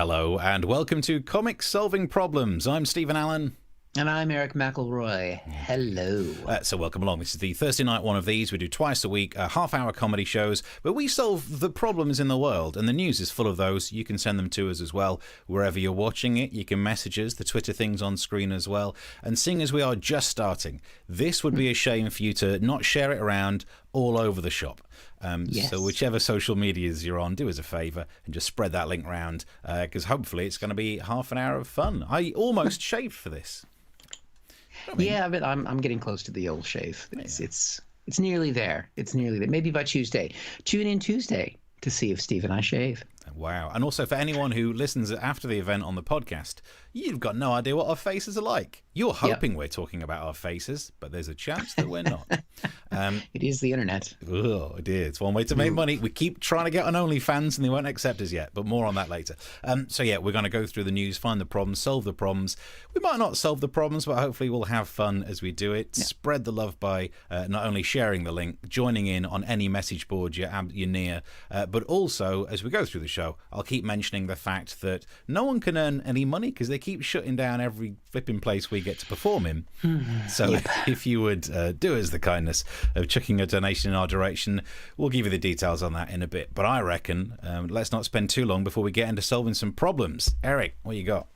hello, and welcome to Comics Solving Problems. I'm Stephen Allen. And I'm Eric McElroy. Hello. So welcome along. This is the Thursday night one of these. We do twice a week, half-hour comedy shows, but we solve the problems in the world, and the news is full of those. You can send them to us as well, wherever you're watching it. You can message us, the Twitter thing's on screen as well. And seeing as we are just starting, this would be a shame for you to not share it around all over the shop. Yes. So whichever social medias you're on, do us a favour and just spread that link round, because hopefully it's going to be half an hour of fun. I almost shaved for this. Yeah, but I'm getting close to the old shave. It's nearly there. It's nearly there. Maybe by Tuesday. Tune in Tuesday to see if Steve and I shave. Wow. And also for anyone who listens after the event on the podcast, you've got no idea what our faces are like. You're hoping we're talking about our faces, but there's a chance that we're not. It is the internet. Oh, dear. It's one way to make money. We keep trying to get on OnlyFans and they won't accept us yet, but more on that later. So yeah, we're going to go through the news, find the problems, solve the problems. We might not solve the problems, but hopefully we'll have fun as we do it. Yeah. Spread the love by not only sharing the link, joining in on any message board you're near, but also as we go through the show, I'll keep mentioning the fact that no one can earn any money because they keep shutting down every flipping place we get to perform in. So if you would do us the kindness of chucking a donation in our direction, we'll give you the details on that in a bit. But I reckon let's not spend too long before we get into solving some problems. Eric, what you got?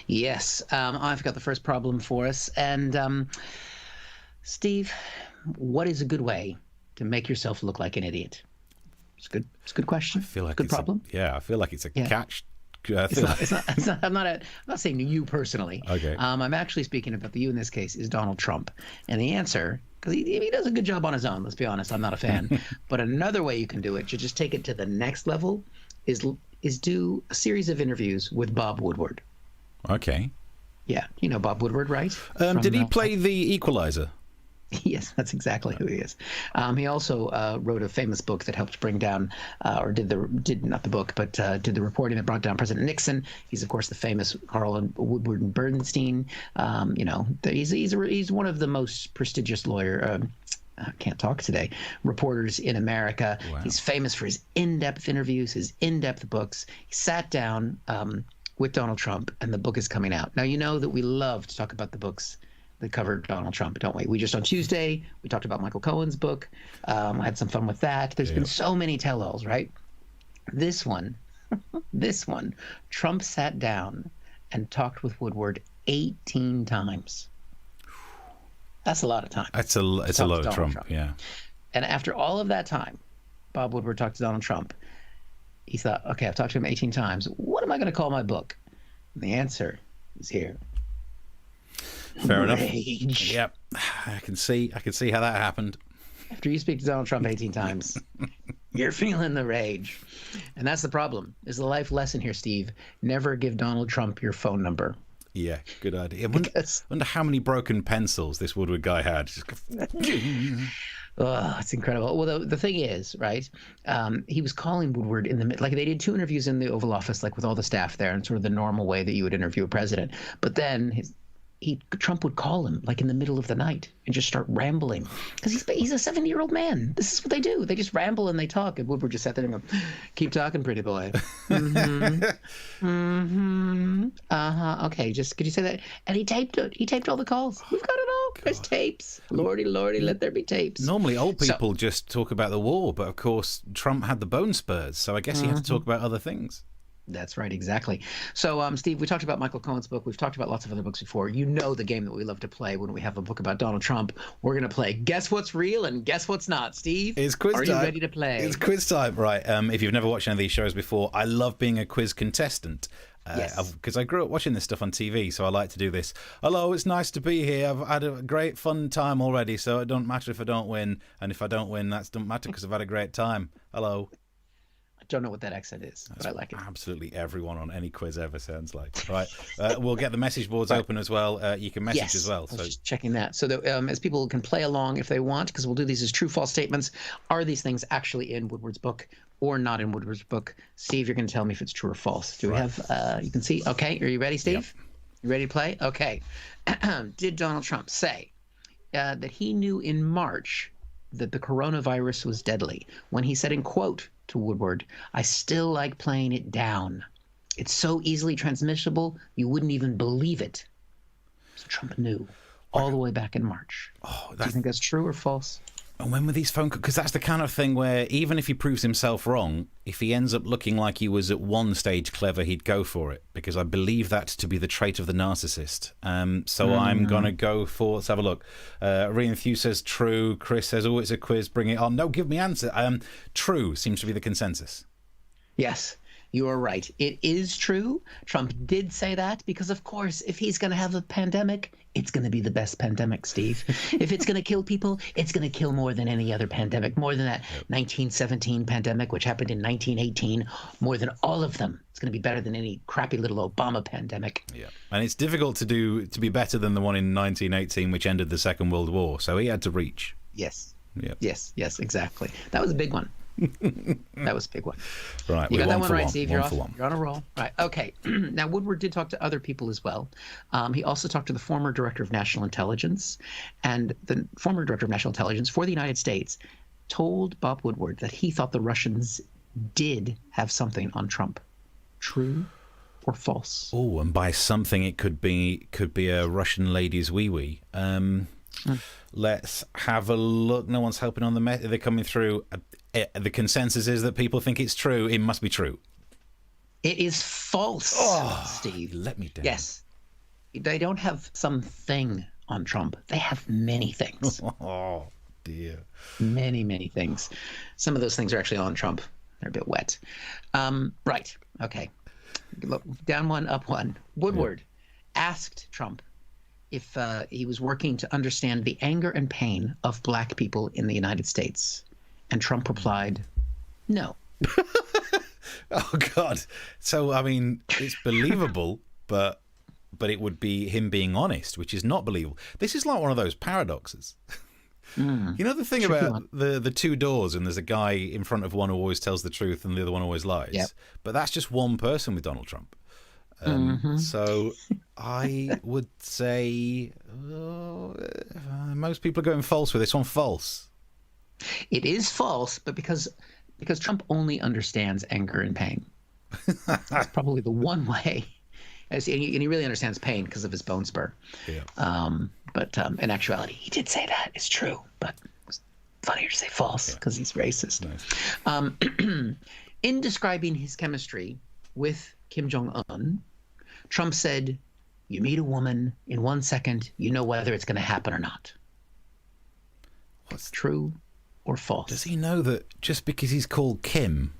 Yes, I've got the first problem for us. And Steve, what is a good way to make yourself look like an idiot? It's a good question. I feel like good problem. I feel like it's a catch. I'm not saying to you personally. Okay. I'm actually speaking about the you in this case is Donald Trump. And the answer, because he does a good job on his own, let's be honest, I'm not a fan. But another way you can do it, to just take it to the next level, is do a series of interviews with Bob Woodward. Okay. Yeah, you know Bob Woodward, right? Did he play the Equalizer? Yes, that's exactly who he is. He also wrote a famous book that helped bring down, did the reporting that brought down President Nixon. He's of course the famous Carl Woodward and Bernstein. He's one of the most prestigious I can't talk today. Reporters in America. Wow. He's famous for his in-depth interviews, his in-depth books. He sat down with Donald Trump, and the book is coming out. Now you know that we love to talk about the books that covered Donald Trump, don't we? We just on Tuesday, we talked about Michael Cohen's book. I had some fun with that. There's been so many tell-alls, right? This one, Trump sat down and talked with Woodward 18 times. That's a lot of time. It's a lot of Trump, yeah. And after all of that time, Bob Woodward talked to Donald Trump. He thought, okay, I've talked to him 18 times. What am I going to call my book? And the answer is here. Fair enough. Rage. Yep. I can see how that happened. After you speak to Donald Trump 18 times, you're feeling the rage. And that's the problem. Is the life lesson here, Steve. Never give Donald Trump your phone number. Yeah, good idea. I wonder how many broken pencils this Woodward guy had. Oh, it's incredible. Well, the thing is, right, he was calling Woodward in the, like they did 2 interviews in the Oval Office, like with all the staff there, and sort of the normal way that you would interview a president. But then Trump would call him like in the middle of the night and just start rambling because he's a 70-year-old man. This is what they do. They just ramble and they talk. And Woodward just sat there and go, "Keep talking, pretty boy." Okay, just could you say that? And he taped it. He taped all the calls. We've got it all. There's tapes. Lordy, let there be tapes. Normally, old people just talk about the war, but of course, Trump had the bone spurs, so I guess he had to talk about other things. That's right, exactly. So, Steve, we talked about Michael Cohen's book. We've talked about lots of other books before. You know the game that we love to play when we have a book about Donald Trump. We're going to play Guess What's Real and Guess What's Not. Steve, it's quiz time. Are you ready to play? It's quiz time, right. If you've never watched any of these shows before, I love being a quiz contestant. Yes. Because I grew up watching this stuff on TV, so I like to do this. Hello, it's nice to be here. I've had a great fun time already, so it don't matter if I don't win. And if I don't win, that doesn't matter because I've had a great time. Hello. I don't know what that accent is, but I like it. Absolutely everyone on any quiz ever sounds like. Right. We'll get the message boards open as well. You can message as well. I was just checking that. So that, as people can play along if they want, because we'll do these as true, false statements. Are these things actually in Woodward's book or not in Woodward's book? Steve, you're going to tell me if it's true or false. Do we have, you can see, okay, are you ready, Steve? Yep. You ready to play? Okay. Did Donald Trump say that he knew in March that the coronavirus was deadly when he said in quote to Woodward, "I still like playing it down"? It's so easily transmissible, you wouldn't even believe it. So Trump knew all the way back in March. Oh, Do you think that's true or false? And when were these phone calls? Because that's the kind of thing where even if he proves himself wrong, if he ends up looking like he was at one stage clever, he'd go for it. Because I believe that to be the trait of the narcissist. So I'm going to go for, let's have a look. Rian Thew says true. Chris says, oh, it's a quiz. Bring it on. No, give me answer. True seems to be the consensus. Yes. You are right. It is true. Trump did say that because, of course, if he's going to have a pandemic, it's going to be the best pandemic, Steve. If it's going to kill people, it's going to kill more than any other pandemic, more than that 1917 pandemic, which happened in 1918, more than all of them. It's going to be better than any crappy little Obama pandemic. Yeah, and it's difficult to be better than the one in 1918, which ended the Second World War. So he had to reach. Yes. Yep. Yes, exactly. That was a big one. That was a big one. Right, you got that one right, one. Steve. You're on a roll. Right. Okay. Now, Woodward did talk to other people as well. He also talked to the former director of national intelligence, and the former director of national intelligence for the United States told Bob Woodward that he thought the Russians did have something on Trump. True or false? Oh, and by something it could be a Russian lady's wee-wee. Let's have a look. No one's helping on the they're coming through. The consensus is that people think it's true. It must be true. It is false, Steve. You let me down. Yes. They don't have something on Trump. They have many things. Oh, dear. Many, many things. Some of those things are actually on Trump. They're a bit wet. Right. Okay. Look, down one, up one. Woodward asked Trump if he was working to understand the anger and pain of black people in the United States. And Trump replied, no. Oh, God. So, I mean, it's believable, but it would be him being honest, which is not believable. This is like one of those paradoxes. You know the thing about the two doors, and there's a guy in front of one who always tells the truth and the other one always lies? Yep. But that's just one person with Donald Trump. So I would say most people are going false with this one. False. It is false, but because Trump only understands anger and pain. That's probably the one way. And he really understands pain because of his bone spur. Yeah. But in actuality, he did say that. It's true, but it's funnier to say false because he's racist. Nice. In describing his chemistry with Kim Jong-un, Trump said, you meet a woman, in 1 second, you know whether it's going to happen or not. What's true or false? Does he know that just because he's called Kim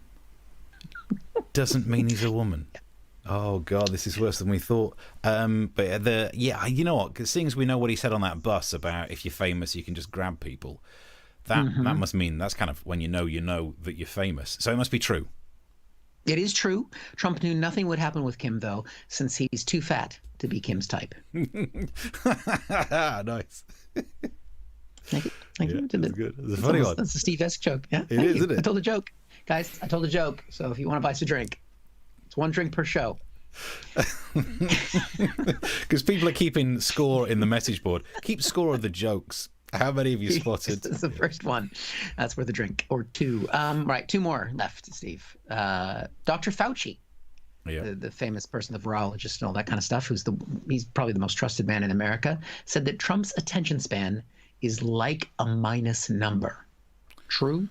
doesn't mean he's a woman? Oh, God, this is worse than we thought. But you know what? Because seeing as we know what he said on that bus about if you're famous, you can just grab people, that must mean that's kind of when you know that you're famous. So it must be true. It is true. Trump knew nothing would happen with Kim, though, since he's too fat to be Kim's type. Nice. Thank you. That's good. It's a funny one. That's a Steve-esque joke. Yeah, it is, isn't it? I told a joke. Guys, I told a joke. So if you want to buy us a drink, it's one drink per show. Because people are keeping score in the message board. Keep score of the jokes. How many have you spotted? This is the first one. That's worth a drink or two. Right, two more left, Steve. Dr. Fauci, the famous person, the virologist and all that kind of stuff, he's probably the most trusted man in America, said that Trump's attention span is like a minus number. True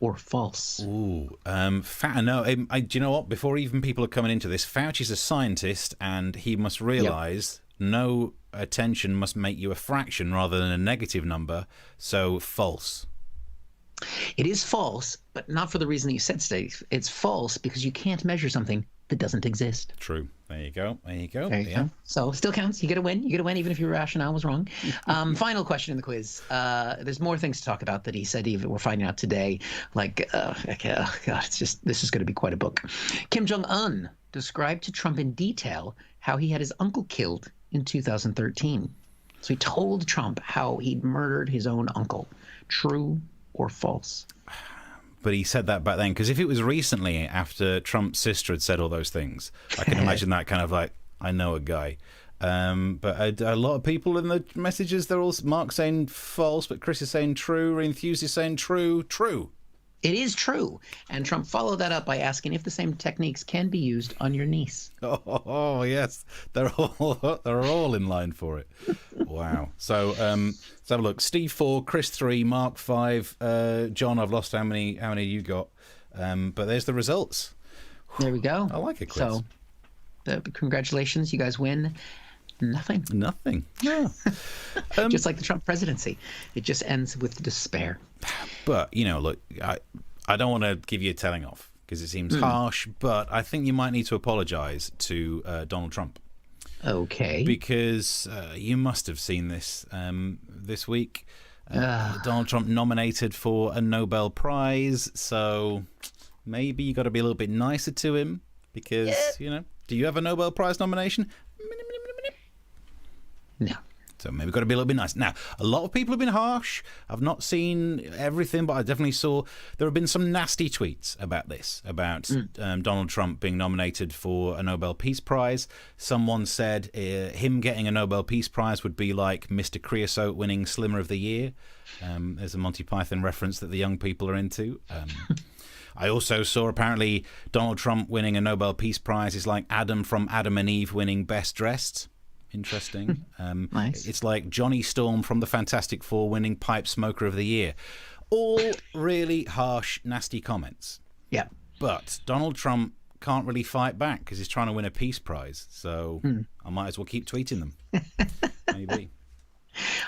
or false? Ooh, no. Do you know what? Before even people are coming into this, Fauci's a scientist, and he must realise no attention must make you a fraction rather than a negative number. So false. It is false, but not for the reason that you said, Steve. It's false because you can't measure something that doesn't exist. True. There you go. There you go. So still counts. You get a win. even if your rationale was wrong. Final question in the quiz. There's more things to talk about that he said even we're finding out today. Like, God, this is going to be quite a book. Kim Jong-un described to Trump in detail how he had his uncle killed in 2013. So he told Trump how he'd murdered his own uncle. True or false? But he said that back then, because if it was recently after Trump's sister had said all those things, I can imagine that kind of like, I know a guy. But a lot of people in the messages, they're all Mark saying false, but Chris is saying true, Rian Thew is saying true. It is true. And Trump followed that up by asking if the same techniques can be used on your niece. Oh yes, they're all in line for it. Wow. So let's have a look. Steve 4, Chris 3, Mark 5, John. I've lost how many you got. But there's the results. There we go. I like it, Chris. So, congratulations, you guys win. Nothing. Yeah. Just like the Trump presidency, it just ends with despair. But look, I don't want to give you a telling off because it seems harsh, but I think you might need to apologize to Donald Trump. Okay. Because you must have seen this this week. Donald Trump nominated for a Nobel Prize, so maybe you got to be a little bit nicer to him because, do you have a Nobel Prize nomination? No. So maybe got to be a little bit nice. Now, a lot of people have been harsh. I've not seen everything, but I definitely saw there have been some nasty tweets about this, about Donald Trump being nominated for a Nobel Peace Prize. Someone said him getting a Nobel Peace Prize would be like Mr. Creosote winning Slimmer of the Year. There's a Monty Python reference that the young people are into. I also saw apparently Donald Trump winning a Nobel Peace Prize is like Adam from Adam and Eve winning Best Dressed. Interesting. Nice. It's like Johnny Storm from the Fantastic Four winning Pipe Smoker of the Year. All really harsh, nasty comments. Yeah. But Donald Trump can't really fight back because he's trying to win a peace prize. So I might as well keep tweeting them. Maybe.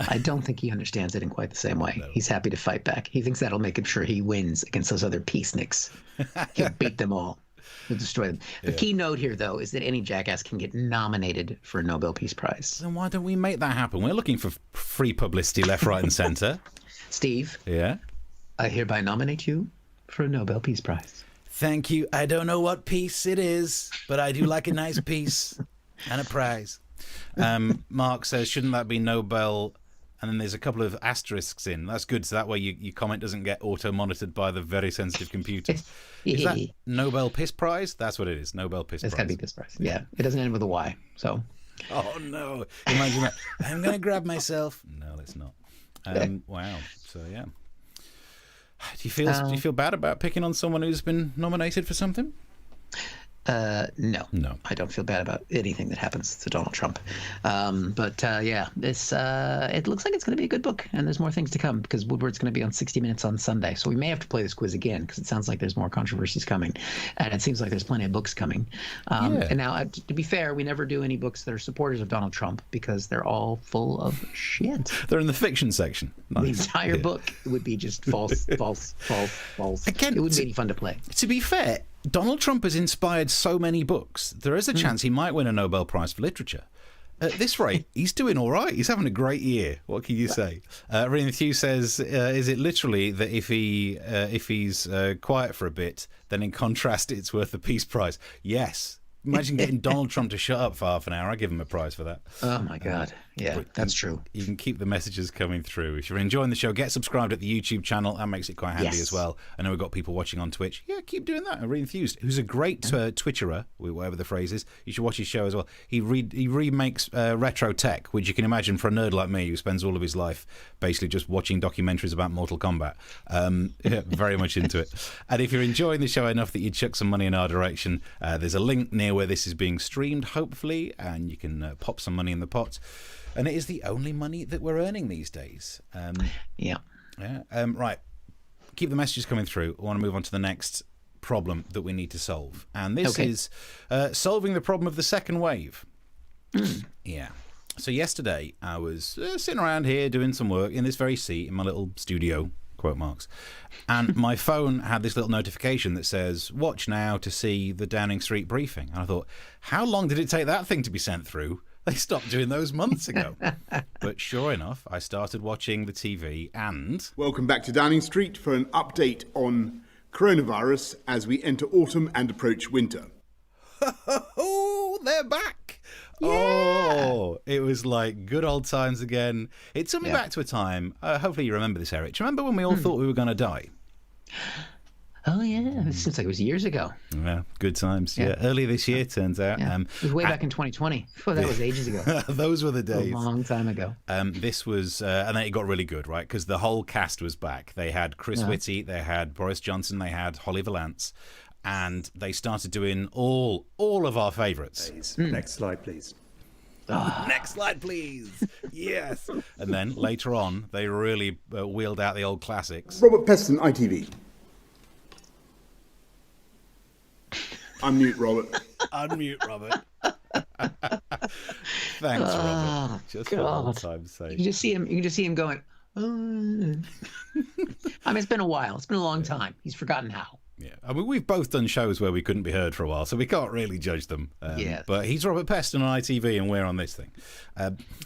I don't think he understands it in quite the same way. No. He's happy to fight back. He thinks that'll make sure he wins against those other peaceniks. He'll beat them all. He'll destroy them. The key note here, though, is that any jackass can get nominated for a Nobel Peace Prize. Then why don't we make that happen? We're looking for free publicity left, right, and centre. Steve. Yeah? I hereby nominate you for a Nobel Peace Prize. Thank you. I don't know what piece it is, but I do like a nice piece and a prize. Mark says, shouldn't that be Nobel? And then there's a couple of asterisks in. That's good, so that way your comment doesn't get auto-monitored by the very sensitive computers. Is that Nobel Piss Prize? That's what it is, Nobel Piss Prize. It's got to be Piss Prize. Yeah, it doesn't end with a Y, so. Oh, no. Imagine that. I'm going to grab myself. No, it's not. Wow. So, yeah. Do you feel bad about picking on someone who's been nominated for something? No, I don't feel bad about anything that happens to Donald Trump. This it looks like it's going to be a good book, and there's more things to come because Woodward's going to be on 60 Minutes on Sunday, so we may have to play this quiz again because it sounds like there's more controversies coming, and it seems like there's plenty of books coming. And now, to be fair, we never do any books that are supporters of Donald Trump because they're all full of shit. They're in the fiction section. Nice. The entire book would be just false. Again, it wouldn't be any fun to play. To be fair, Donald Trump has inspired so many books. There is a chance he might win a Nobel Prize for Literature. At this rate, he's doing all right. He's having a great year. What can you say? Rena Hugh says, is it literally that if he's quiet for a bit, then in contrast, it's worth the Peace Prize? Yes. Imagine getting Donald Trump to shut up for half an hour. I'd give him a prize for that. Oh, my God. Yeah, that's true. You can keep the messages coming through. If you're enjoying the show, get subscribed at the YouTube channel. That makes it quite handy as well. I know we've got people watching on Twitch. Yeah, keep doing that. I'm really enthused. Who's a great Twitcherer, whatever the phrase is. You should watch his show as well. He remakes retro tech, which you can imagine for a nerd like me who spends all of his life basically just watching documentaries about Mortal Kombat. Very much into it. And if you're enjoying the show enough that you chuck some money in our direction, there's a link near where this is being streamed, hopefully, and you can pop some money in the pot. And it is the only money that we're earning these days. Right. Keep the messages coming through. I want to move on to the next problem that we need to solve. And this is solving the problem of the second wave. Yeah. So yesterday I was sitting around here doing some work in this very seat in my little studio, quote marks. And my phone had this little notification that says, watch now to see the Downing Street briefing. And I thought, how long did it take that thing to be sent through? They stopped doing those months ago. But sure enough, I started watching the TV and... Welcome back to Downing Street for an update on coronavirus as we enter autumn and approach winter. Oh, they're back. Yeah. Oh, it was like good old times again. It took me back to a time, hopefully you remember this, Eric. Do you remember when we all thought we were going to die? Oh yeah, it seems like it was years ago. Yeah, good times. Yeah, earlier this year, turns out. Yeah. It was way back in 2020. Oh, that was ages ago. Those were the days. A long time ago. This was, and then it got really good, right? Because the whole cast was back. They had Chris Whitty, they had Boris Johnson, they had Holly Valance, and they started doing all of our favourites. Next slide, please. Next slide, please. Yes. And then later on, they really wheeled out the old classics. Robert Peston, ITV. Unmute, Robert. Unmute, Robert. Thanks, Robert. Just for old time's sake. You can just see him going. I mean, it's been a while. It's been a long time. He's forgotten how. Yeah, I mean, we've both done shows where we couldn't be heard for a while, so we can't really judge them. Yes. But he's Robert Peston on ITV, and we're on this thing.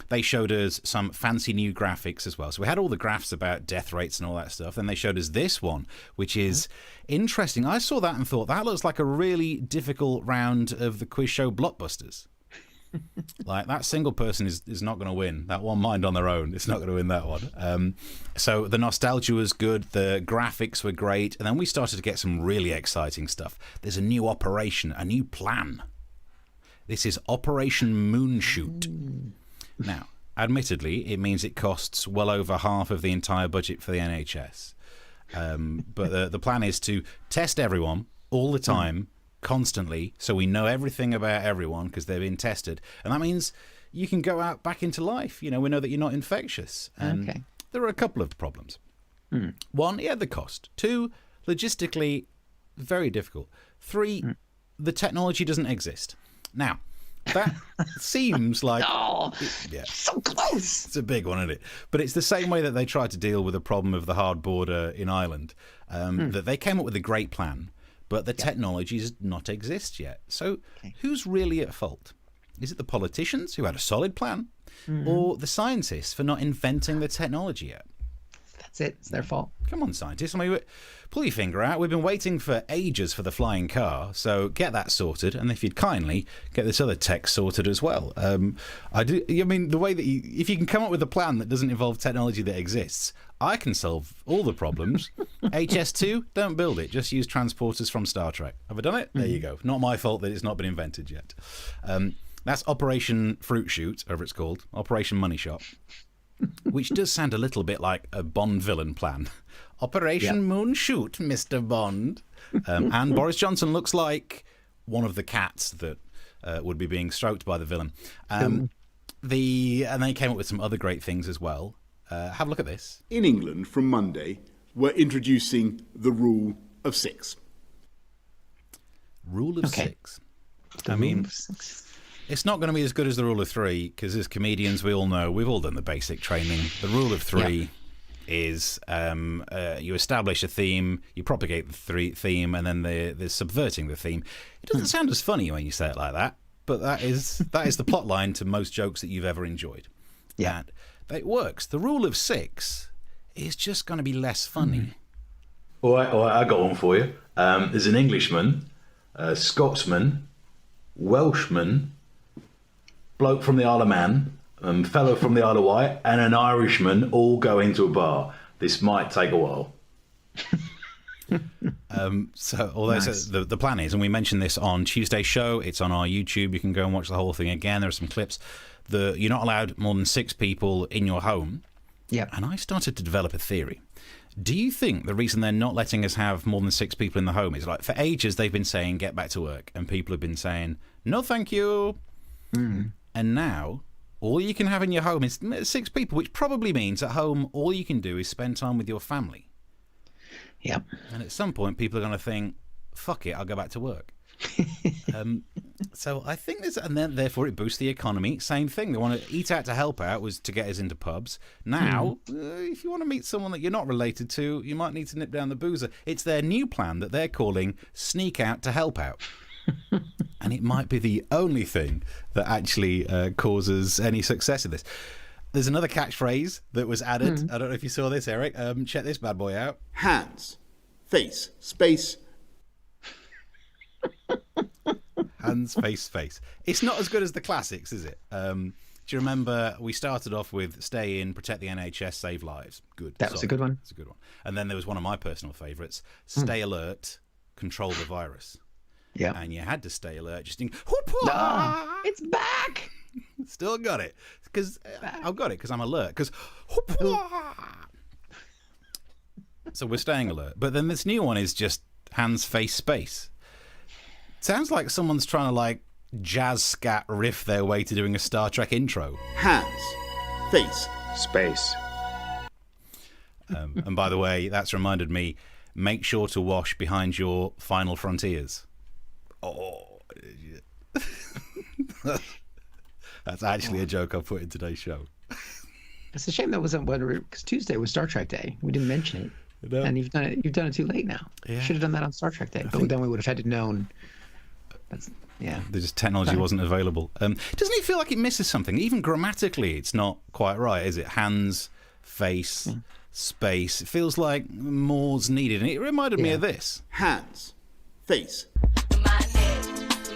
They showed us some fancy new graphics as well. So we had all the graphs about death rates and all that stuff. Then they showed us this one, which is interesting. I saw that and thought, that looks like a really difficult round of the quiz show blockbusters. Like, that single person is not going to win. That one mind on their own is not going to win that one. So the nostalgia was good. The graphics were great. And then we started to get some really exciting stuff. There's a new operation, a new plan. This is Operation Moonshoot. Now, admittedly, it means it costs well over half of the entire budget for the NHS. But the plan is to test everyone all the time, constantly, so we know everything about everyone because they're being tested, and that means you can go out back into life. We know that you're not infectious. And there are a couple of problems. One, the cost. Two, logistically very difficult. Three, the technology doesn't exist. Now, that seems like So close. It's a big one, isn't it? But it's the same way that they tried to deal with the problem of the hard border in Ireland, that they came up with a great plan, but the technology does not exist yet. So who's really at fault? Is it the politicians who had a solid plan, or the scientists for not inventing the technology yet? That's it. It's their fault. Come on, scientists. I mean, pull your finger out. We've been waiting for ages for the flying car, so get that sorted. And if you'd kindly get this other tech sorted as well. I mean, the way that if you can come up with a plan that doesn't involve technology that exists, I can solve all the problems. HS2, don't build it. Just use transporters from Star Trek. Have I done it? There you go. Not my fault that it's not been invented yet. That's Operation Fruit Shoot, whatever it's called. Operation Money Shot. Which does sound a little bit like a Bond villain plan. Operation Moon Shoot, Mr. Bond. And Boris Johnson looks like one of the cats that would be being stroked by the villain. And they came up with some other great things as well. Have a look at this. In England, from Monday, we're introducing the rule of six. Rule of six. I mean, it's not going to be as good as the rule of three, because as comedians, we all know, we've all done the basic training. The rule of three is you establish a theme, you propagate the theme, and then there's subverting the theme. It doesn't sound as funny when you say it like that, but that is the plot line to most jokes that you've ever enjoyed. Yeah. And it works. The rule of six is just going to be less funny. All right, I got one for you. There's an Englishman, a Scotsman, Welshman, bloke from the Isle of Man, fellow from the Isle of Wight, and an Irishman all go into a bar. This might take a while. The plan is, and we mentioned this on Tuesday's show, it's on our YouTube, you can go and watch the whole thing again. There are some clips. You're not allowed more than 6 people in your home. Yeah. And I started to develop a theory. Do you think the reason they're not letting us have more than 6 people in the home is, like, for ages they've been saying get back to work, and people have been saying no thank you. And now all you can have in your home is 6 people, which probably means at home all you can do is spend time with your family. Yep. And at some point people are going to think, fuck it, I'll go back to work. So I think there's, and then therefore it boosts the economy. Same thing. They want to eat out to help out, was to get us into pubs. Now, if you want to meet someone that you're not related to, you might need to nip down the boozer. It's their new plan that they're calling Sneak Out to Help Out. And it might be the only thing that actually causes any success in this. There's another catchphrase that was added. I don't know if you saw this, Eric. Check this bad boy out. Hands, face, space. Hands, face, face. It's not as good as the classics, is it? Do you remember we started off with stay in, protect the NHS, save lives? Good. That was a good one. That's a good one. And then there was one of my personal favourites, stay alert, control the virus. Yeah. And you had to stay alert just in... It's back! Still got it. Because I've got it because I'm alert. Because... So we're staying alert. But then this new one is just hands, face, space. Sounds like someone's trying to, like, jazz scat riff their way to doing a Star Trek intro. Hands, face, Space. And by the way, that's reminded me, make sure to wash behind your final frontiers. Oh, that's actually a joke I put in today's show. It's a shame that wasn't because Tuesday was Star Trek Day. We didn't mention it, and you've done it. You've done it too late now. Yeah. Should have done that on Star Trek Day, but then we would have had to known. That's There's just technology wasn't available. Doesn't it feel like it misses something? Even grammatically, it's not quite right, is it? Hands, face, space. It feels like more's needed, and it reminded me of this. hands, face, My neck,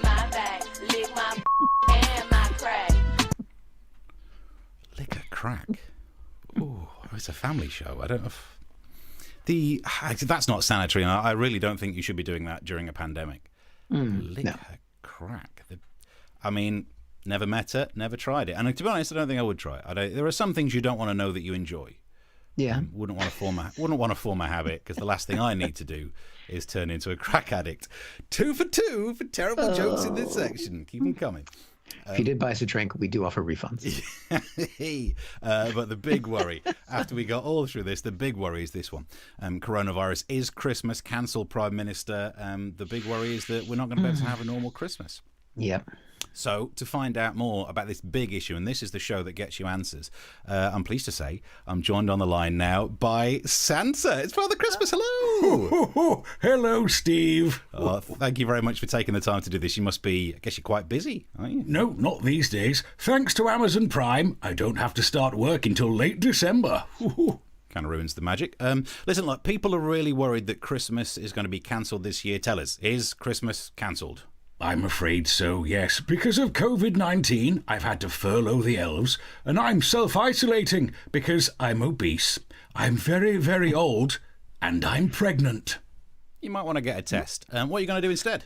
my back, lick my and my crack. Lick a crack. Oh, it's a family show. I don't know if... That's not sanitary, and I really don't think you should be doing that during a pandemic. Lick a crack. I mean, never met it, never tried it. And to be honest, I don't think I would try it. There are some things you don't want to know that you enjoy. Yeah. Wouldn't want to form a habit, because the last thing I need to do is turn into a crack addict. 2 for 2 for terrible jokes in this section. Keep them coming. If you did buy us a drink, we do offer refunds. But the big worry, after we got all through this, the big worry is this one. Coronavirus is Christmas. Cancel Prime Minister. The big worry is that we're not going to be able to have a normal Christmas. Yep. So, to find out more about this big issue, and this is the show that gets you answers, I'm pleased to say I'm joined on the line now by Santa. It's Father Christmas. Hello. Hello, Steve. Oh, thank you very much for taking the time to do this. You must be, I guess you're quite busy, aren't you? No, not these days. Thanks to Amazon Prime, I don't have to start work until late December. Kind of ruins the magic. Listen, look, people are really worried that Christmas is going to be cancelled this year. Tell us, is Christmas cancelled? I'm afraid so, yes. Because of COVID-19, I've had to furlough the elves, and I'm self-isolating because I'm obese. I'm very, very old, and I'm pregnant. You might want to get a test. What are you going to do instead?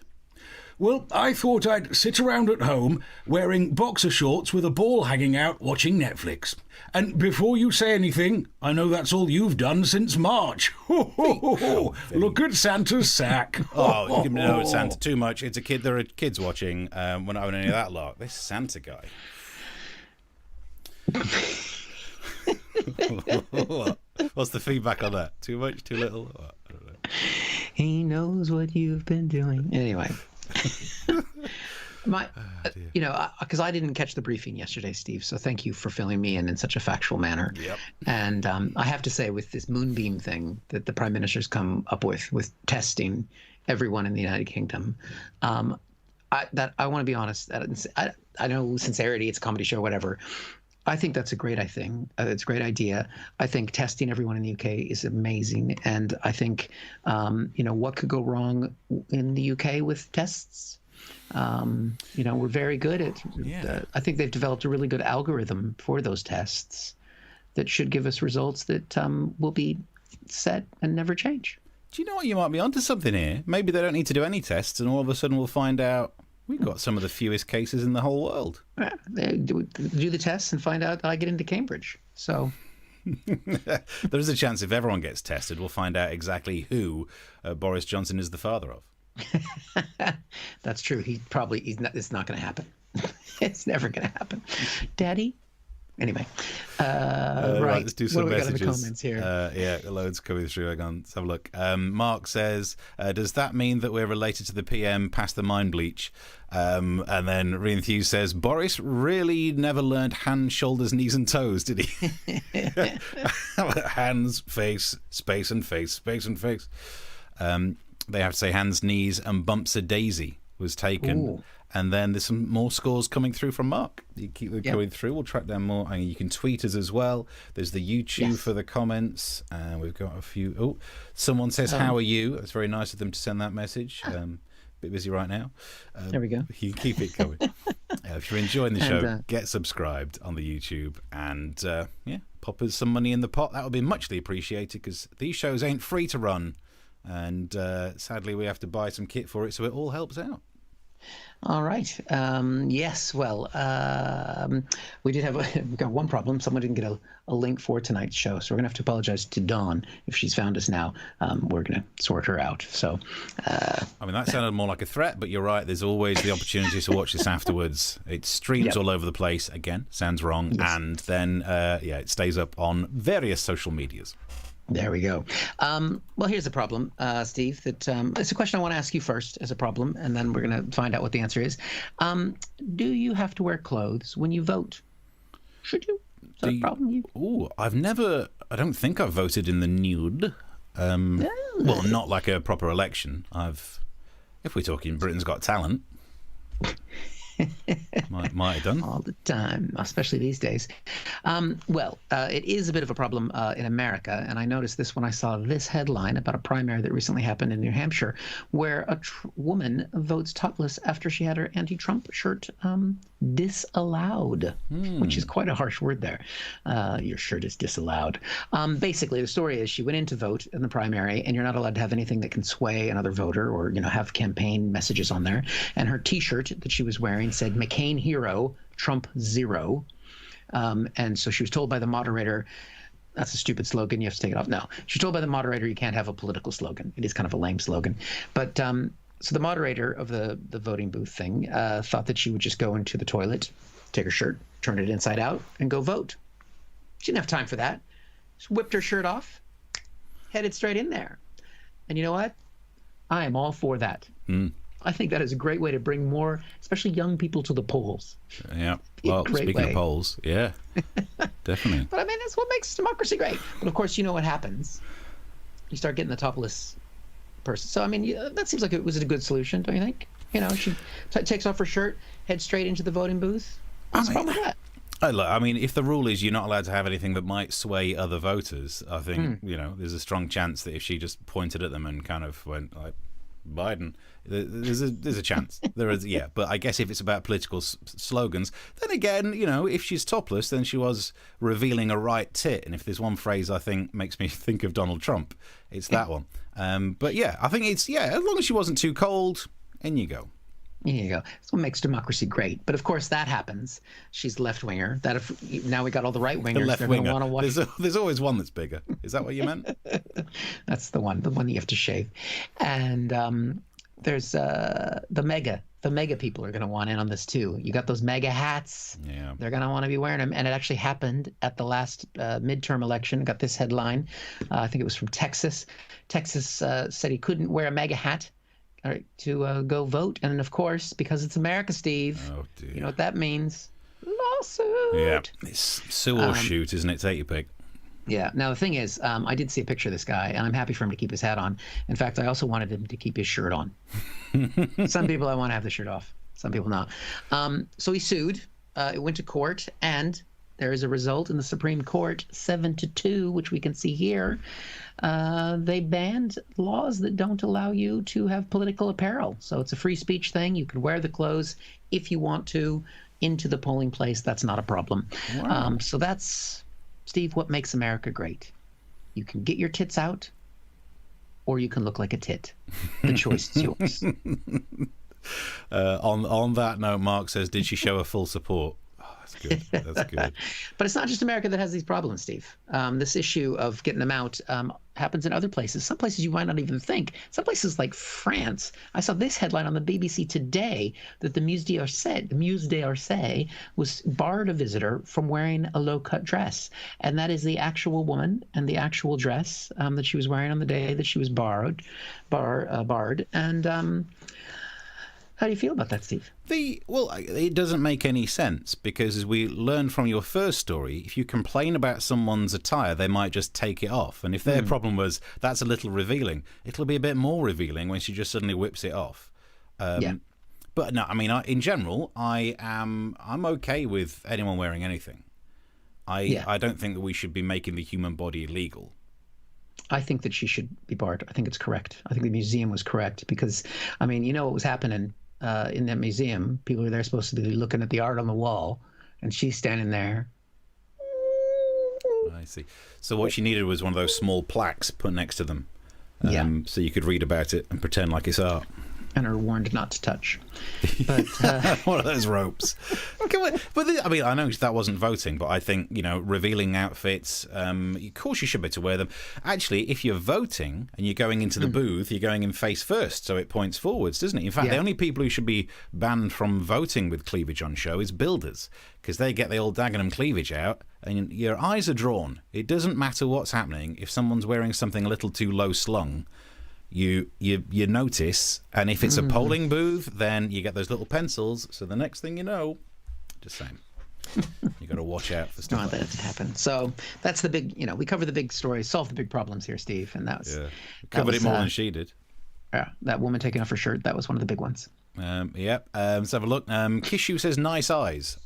Well, I thought I'd sit around at home wearing boxer shorts with a ball hanging out watching Netflix. And before you say anything, I know that's all you've done since March. Look at Santa's sack. Oh, you can know it's Santa too much. It's a kid. There are kids watching. We're not having any of that lot. This Santa guy. What's the feedback on that? Too much? Too little? I don't know. He knows what you've been doing. Anyway. Because I didn't catch the briefing yesterday, Steve, so thank you for filling me in such a factual manner. Yep. And I have to say, with this moonbeam thing that the Prime Minister's come up with testing everyone in the United Kingdom, I want to be honest. I know sincerity, it's a comedy show, whatever. I think that's a great it's a great idea. I think testing everyone in the UK is amazing, and I think what could go wrong in the UK with tests. We're very good at. I think they've developed a really good algorithm for those tests that should give us results that will be set and never change. Do you know what? You might be onto something here. Maybe they don't need to do any tests, and all of a sudden we'll find out we've got some of the fewest cases in the whole world. They do the tests and find out I get into Cambridge. So there is a chance if everyone gets tested, we'll find out exactly who Boris Johnson is the father of. That's true. It's not going to happen. It's never going to happen. Daddy? Anyway. Right. Let's do some what messages. We got in the comments here? Loads coming through. Hang on, let's have a look. Mark says, does that mean that we're related to the PM past the mind bleach? And then Reenthew says, Boris really never learned hands, shoulders, knees and toes, did he? Hands, face, space and face, space and face. They have to say hands, knees and bumps a daisy was taken. Ooh. And then there's some more scores coming through from Mark. You keep them going through. We'll track down more. And you can tweet us as well. There's the YouTube for the comments. And we've got a few. Oh, someone says, how are you? It's very nice of them to send that message. bit busy right now. There we go. You can keep it going. If you're enjoying the show, And, get subscribed on the YouTube and pop us some money in the pot. That would be muchly appreciated because these shows ain't free to run, and sadly we have to buy some kit for it, so it all helps out. All right. Yes. Well, we've got one problem. Someone didn't get a link for tonight's show, so we're gonna have to apologize to Dawn if she's found us now. We're gonna sort her out. So, I mean, that sounded more like a threat, but you're right. There's always the opportunity to watch this afterwards. It streams all over the place. Again, sounds wrong, and then it stays up on various social medias. There we go. Well, here's the problem, Steve. That it's a question I want to ask you first as a problem, and then we're going to find out what the answer is. Do you have to wear clothes when you vote? Should you? Is that a problem? I don't think I've voted in the nude. Well, not like a proper election. If we're talking Britain's Got Talent, might have done all the time, especially these days. It is a bit of a problem in America, and I noticed this when I saw this headline about a primary that recently happened in New Hampshire, where a woman votes topless after she had her anti-Trump shirt disallowed, which is quite a harsh word there. Your shirt is disallowed. Basically, the story is she went in to vote in the primary, and you're not allowed to have anything that can sway another voter or have campaign messages on there. And her T-shirt that she was wearing said McCain hero, Trump zero. And so she was told by the moderator, that's a stupid slogan, you have to take it off. No, she was told by the moderator you can't have a political slogan. It is kind of a lame slogan. But so the moderator of the voting booth thing thought that she would just go into the toilet, take her shirt, turn it inside out, and go vote. She didn't have time for that. Just whipped her shirt off, headed straight in there. And you know what? I am all for that. I think that is a great way to bring more, especially young people, to the polls. Yeah. Well, speaking of polls, yeah, definitely. But I mean, that's what makes democracy great. But of course, you know what happens. You start getting the topless person. So, I mean, that seems like it was a good solution, don't you think? She takes off her shirt, heads straight into the voting booth. What's the problem with that? I mean, if the rule is you're not allowed to have anything that might sway other voters, I think, there's a strong chance that if she just pointed at them and kind of went like, Biden, there's a chance. There is, yeah. But I guess if it's about political slogans, then again, if she's topless, then she was revealing a right tit. And if there's one phrase I think makes me think of Donald Trump, it's that one. But yeah, I think it's, as long as she wasn't too cold, in you go. There you go. That's what makes democracy great. But of course, that happens. She's left-winger. Now we got all the right-wingers. They're going to want to watch. There's always one that's bigger. Is that what you meant? That's the one that you have to shave. And there's the mega people are going to want in on this too. You got those mega hats. Yeah. They're going to want to be wearing them. And it actually happened at the last midterm election. Got this headline. I think it was from Texas. Texas said he couldn't wear a mega hat to go vote. And of course, because it's America, Steve, oh, dear. You know what that means? Lawsuit. Yeah. It's sue or shoot, isn't it? Take your pick. Yeah. Now, the thing is, I did see a picture of this guy, and I'm happy for him to keep his hat on. In fact, I also wanted him to keep his shirt on. Some people I want to have the shirt off. Some people not. So he sued. It went to court, and there is a result in the Supreme Court, 7-2, which we can see here. They banned laws that don't allow you to have political apparel. So it's a free speech thing. You can wear the clothes if you want to into the polling place. That's not a problem. Wow. So that's, Steve, what makes America great. You can get your tits out, or you can look like a tit. The choice is yours. On that note, Mark says, did she show her full support? That's good. That's good. But it's not just America that has these problems, Steve. This issue of getting them out happens in other places. Some places you might not even think. Some places like France. I saw this headline on the BBC today that the Musée d'Orsay was barred a visitor from wearing a low-cut dress. And that is the actual woman and the actual dress that she was wearing on the day that she was barred. And how do you feel about that, Steve? It doesn't make any sense because, as we learned from your first story, if you complain about someone's attire, they might just take it off. And if their problem was that's a little revealing, it'll be a bit more revealing when she just suddenly whips it off. Yeah. But no, I mean, in general, I'm okay with anyone wearing anything. I don't think that we should be making the human body illegal. I think that she should be barred. I think it's correct. I think the museum was correct because, I mean, you know what was happening in that museum? People were there supposed to be looking at the art on the wall, and she's standing there. I see. So what she needed was one of those small plaques put next to them, so you could read about it and pretend like it's art. And are warned not to touch. But one of those ropes. I mean, I know that wasn't voting, but I think, revealing outfits, of course you should be able to wear them. Actually, if you're voting and you're going into the booth, you're going in face first, so it points forwards, doesn't it? In fact, the only people who should be banned from voting with cleavage on show is builders, because they get the old Dagenham cleavage out and your eyes are drawn. It doesn't matter what's happening. If someone's wearing something a little too low slung, you notice, and if it's a polling booth, then you get those little pencils. So the next thing you know, just saying, you got to watch out for stuff. Not that to happen. So that's the big. We cover the big stories, solve the big problems here, Steve, and that was covered it more than she did. Yeah, that woman taking off her shirt. That was one of the big ones. Let's have a look. Kishu says nice eyes.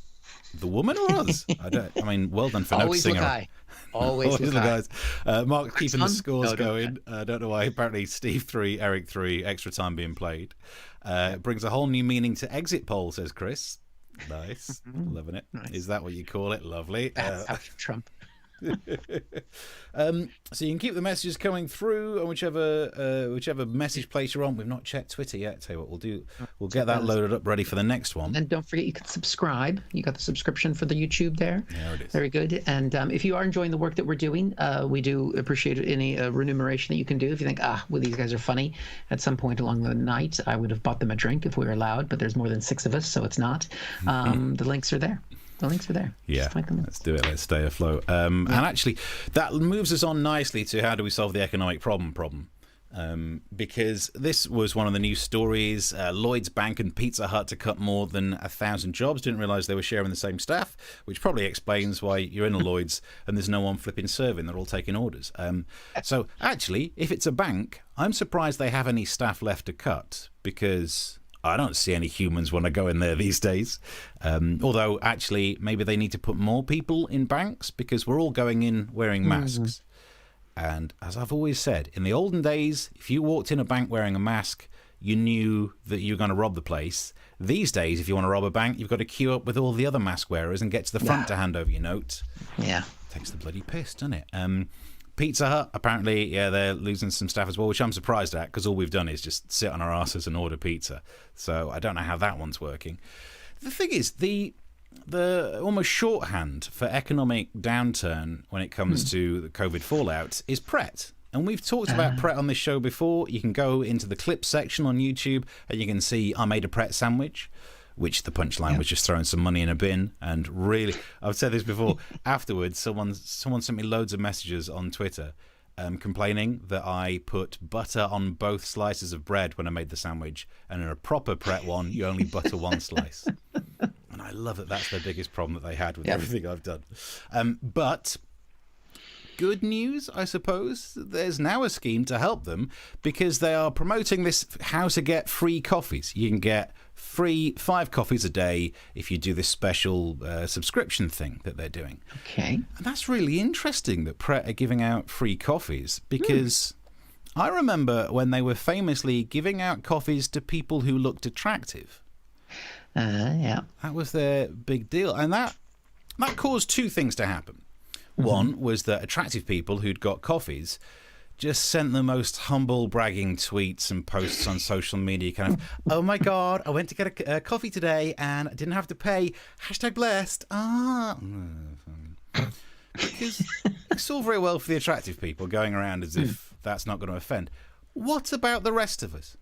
The woman or us? I mean, well done for Always noticing look her. high. Always look the high. guys. Mark's keeping the scores No, going. I don't know why. Apparently, Steve 3, Eric 3, extra time being played. Brings a whole new meaning to exit poll, says Chris. Nice. Loving it. Nice. Is that what you call it? Lovely. After Trump. So you can keep the messages coming through on whichever message place you're on. We've not checked Twitter yet. Tell you what we'll do. We'll get that loaded up ready for the next one. And don't forget, you can subscribe. You got the subscription for the YouTube there. There it is. Very good. And if you are enjoying the work that we're doing, we do appreciate any remuneration that you can do. If you think, well, these guys are funny, at some point along the night, I would have bought them a drink if we were allowed, but there's more than 6 of us, so it's not. The links are there. The links are there. Yeah, Just click them. let's do it. Let's stay afloat. And actually, that moves us on nicely to how do we solve the economic problem. Because this was one of the news stories. Lloyd's Bank and Pizza Hut to cut more than 1,000 jobs. Didn't realise they were sharing the same staff, which probably explains why you're in a Lloyd's and there's no one flipping serving. They're all taking orders. So actually, if it's a bank, I'm surprised they have any staff left to cut, because I don't see any humans when I go in there these days. Although, actually, maybe they need to put more people in banks, because we're all going in wearing masks. And as I've always said, in the olden days, if you walked in a bank wearing a mask, you knew that you were going to rob the place. These days, if you want to rob a bank, you've got to queue up with all the other mask wearers and get to the front to hand over your note. Yeah. Takes the bloody piss, doesn't it? Pizza Hut, apparently, they're losing some staff as well, which I'm surprised at, because all we've done is just sit on our asses and order pizza. So I don't know how that one's working. The thing is, the almost shorthand for economic downturn when it comes to the COVID fallout is Pret. And we've talked about Pret on this show before. You can go into the clips section on YouTube and you can see I made a Pret sandwich, which the punchline was just throwing some money in a bin. And really, I've said this before, afterwards someone sent me loads of messages on Twitter complaining that I put butter on both slices of bread when I made the sandwich, and in a proper Pret one you only butter one slice. And I love it. That's their biggest problem that they had with everything I've done. But good news, I suppose, there's now a scheme to help them, because they are promoting this how to get free coffees. You can get free 5 coffees a day if you do this special subscription thing that they're doing. Okay. And that's really interesting that Pret are giving out free coffees, because I remember when they were famously giving out coffees to people who looked attractive. Yeah. That was their big deal. And that caused 2 things to happen. One was that attractive people who'd got coffees just sent the most humble bragging tweets and posts on social media, kind of, oh my God, I went to get a coffee today and I didn't have to pay. #blessed. Because it's all very well for the attractive people going around as if that's not going to offend. What about the rest of us?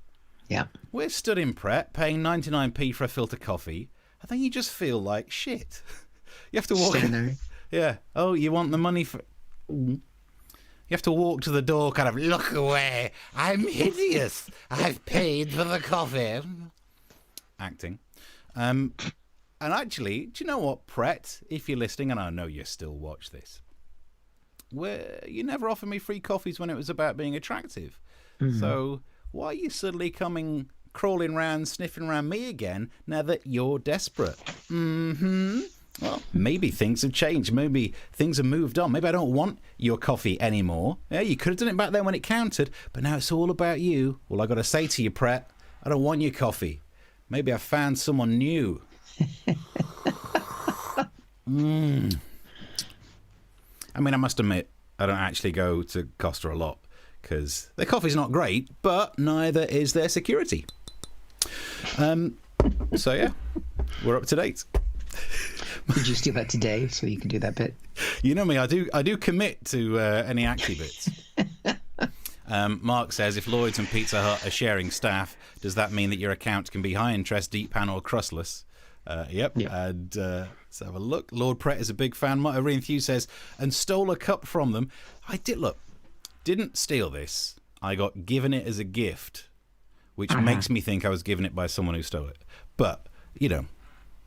Yeah. We're stood in Pret paying 99p for a filter coffee, and then you just feel like shit. You have to walk Stand there. Yeah. Oh, you want the money for... You have to walk to the door, kind of, look away. I'm hideous. I've paid for the coffee. Acting. And actually, do you know what, Pret, if you're listening, and I know you still watch this, you never offered me free coffees when it was about being attractive. So why are you suddenly crawling around, sniffing around me again now that you're desperate? Well, maybe things have changed. Maybe things have moved on. Maybe I don't want your coffee anymore. Yeah, you could have done it back then when it counted, but now it's all about you. Well, I got to say to you, Pret, I don't want your coffee. Maybe I found someone new. I mean, I must admit, I don't actually go to Costa a lot because their coffee's not great, but neither is their security. So yeah, we're up to date. Did you steal that today so you can do that bit? You know me, I do commit to any acty bits. Mark says, if Lloyd's and Pizza Hut are sharing staff, does that mean that your account can be high interest, deep pan, or crustless? Yep. And let's have a look. Lord Pret is a big fan. Marine Thew says, and stole a cup from them. I didn't steal this. I got given it as a gift, which makes me think I was given it by someone who stole it. But, you know,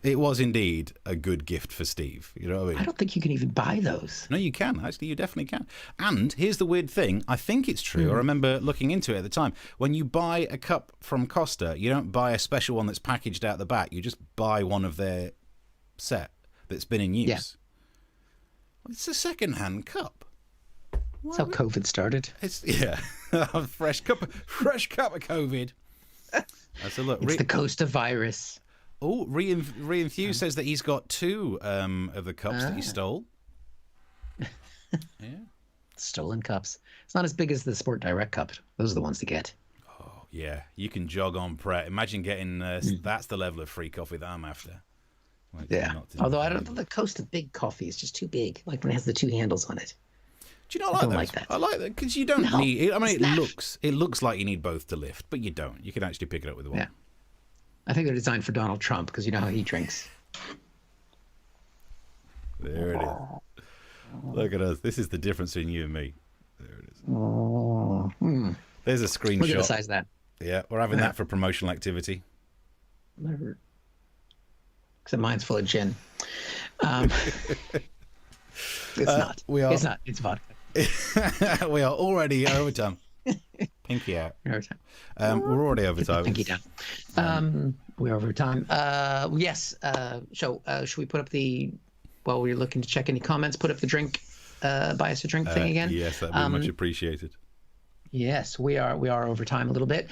it was indeed a good gift for Steve. You know what I mean? I don't think you can even buy those. No, you can. Actually, you definitely can. And here's the weird thing. I think it's true. I remember looking into it at the time. When you buy a cup from Costa, you don't buy a special one that's packaged out the back. You just buy one of their set that's been in use. Yeah. It's a second-hand cup. That's how COVID started. It's a fresh cup of COVID. That's a look. It's the Costa virus. Oh, Rian Thew says that he's got 2 of the cups that he stole. Yeah. Stolen cups. It's not as big as the Sport Direct cup. Those are the ones to get. Oh, yeah. You can jog on, Pret. Imagine getting... That's the level of free coffee that I'm after. Like, Yeah. Although I don't think the Costa Big coffee is just too big. Like when it has the 2 handles on it. Do you not like don't those? like that. I like that because you don't need... I mean, it looks like you need both to lift, but you don't. You can actually pick it up with one. Yeah. I think they're designed for Donald Trump because you know how he drinks. There it is. Look at us. This is the difference between you and me. There it is. There's a screenshot. Look at the size of that. Yeah, we're having that for promotional activity. Except mine's full of gin. It's not. It's not. It's vodka. We are already overtime. Pinky out. We're already overtime. Pinky down. We're overtime. Yes. So should we put up the... While we're looking to check any comments, put up the drink, buy us a drink thing again? Yes, that'd be much appreciated. Yes, we are over time a little bit.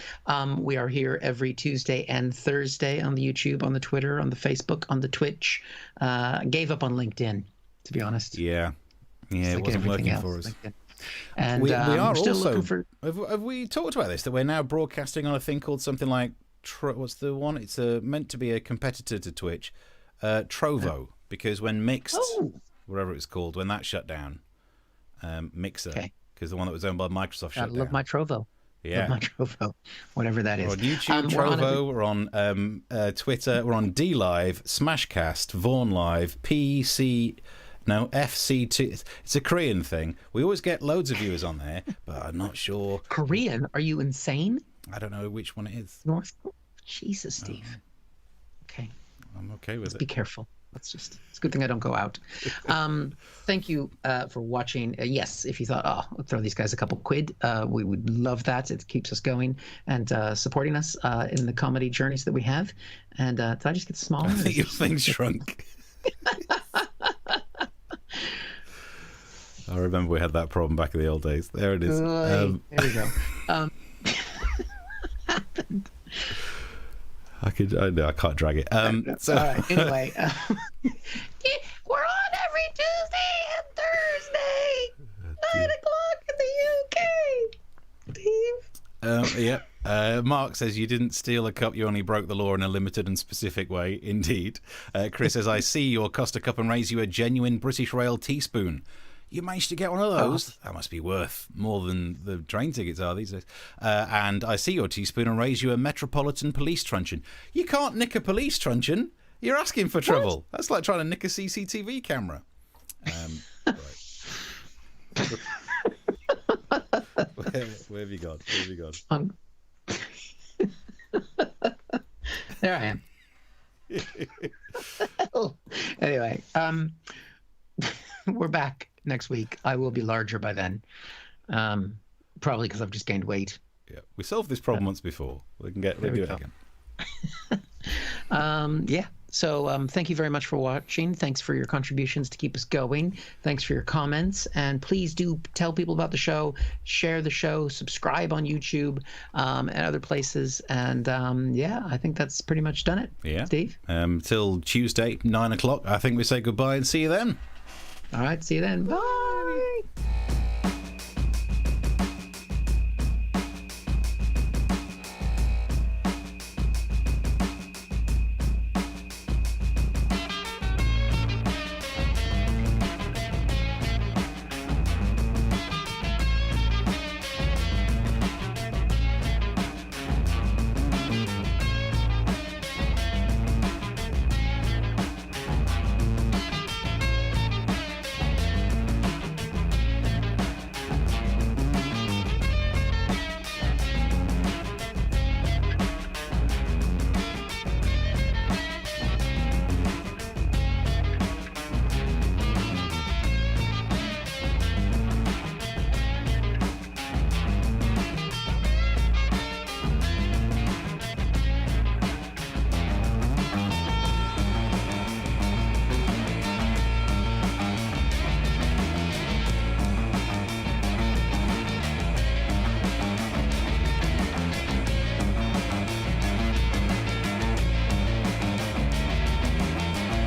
We are here every Tuesday and Thursday on the YouTube, on the Twitter, on the Facebook, on the Twitch. Gave up on LinkedIn, to be honest. Yeah, it like wasn't working else, for us. LinkedIn. And we are still also. looking for... Have we talked about this? That we're now broadcasting on a thing called something like what's the one? It's meant to be a competitor to Twitch, Trovo. Because when Mixed, whatever it was called, when that shut down, Mixer, because the one that was owned by Microsoft shut down. Love my Trovo. Yeah. Love my Trovo, whatever that is. We're on YouTube, Trovo, we're on Twitter, we're on DLive, Smashcast, Vaughan Live, FC2. It's a Korean thing. We always get loads of viewers on there, but I'm not sure. Korean? Are you insane? I don't know which one it is. North? Jesus, Steve. Okay. I'm okay with it. Be careful. It's a good thing I don't go out. Thank you for watching. Yes, if you thought, I'll throw these guys a couple quid, we would love that. It keeps us going and supporting us in the comedy journeys that we have. And did I just get smaller? I think your thing shrunk. I remember we had that problem back in the old days. There it is. There we go. I can't drag it. So all right. Anyway, we're on every Tuesday and Thursday, 9 o'clock in the UK. Steve. Yeah. Mark says you didn't steal a cup, you only broke the law in a limited and specific way. Indeed. Chris says, I see your Costa cup and raise you a genuine British Rail teaspoon. You managed to get one of those? That must be worth more than the train tickets are these days. And I see your teaspoon and raise you a Metropolitan Police truncheon. You can't nick a police truncheon. You're asking for trouble. What? That's like trying to nick a CCTV camera. Right. Where have you gone? Where have you gone? There I am. Anyway, we're back next week. I will be larger by then, probably because I've just gained weight. Yeah, we solved this problem once before. We can do it again. Yeah. So thank you very much for watching. Thanks for your contributions to keep us going. Thanks for your comments. And please do tell people about the show, share the show, subscribe on YouTube and other places. And yeah, I think that's pretty much done it. Yeah. Steve? Till Tuesday, 9 o'clock. I think we say goodbye and see you then. All right. See you then. Bye.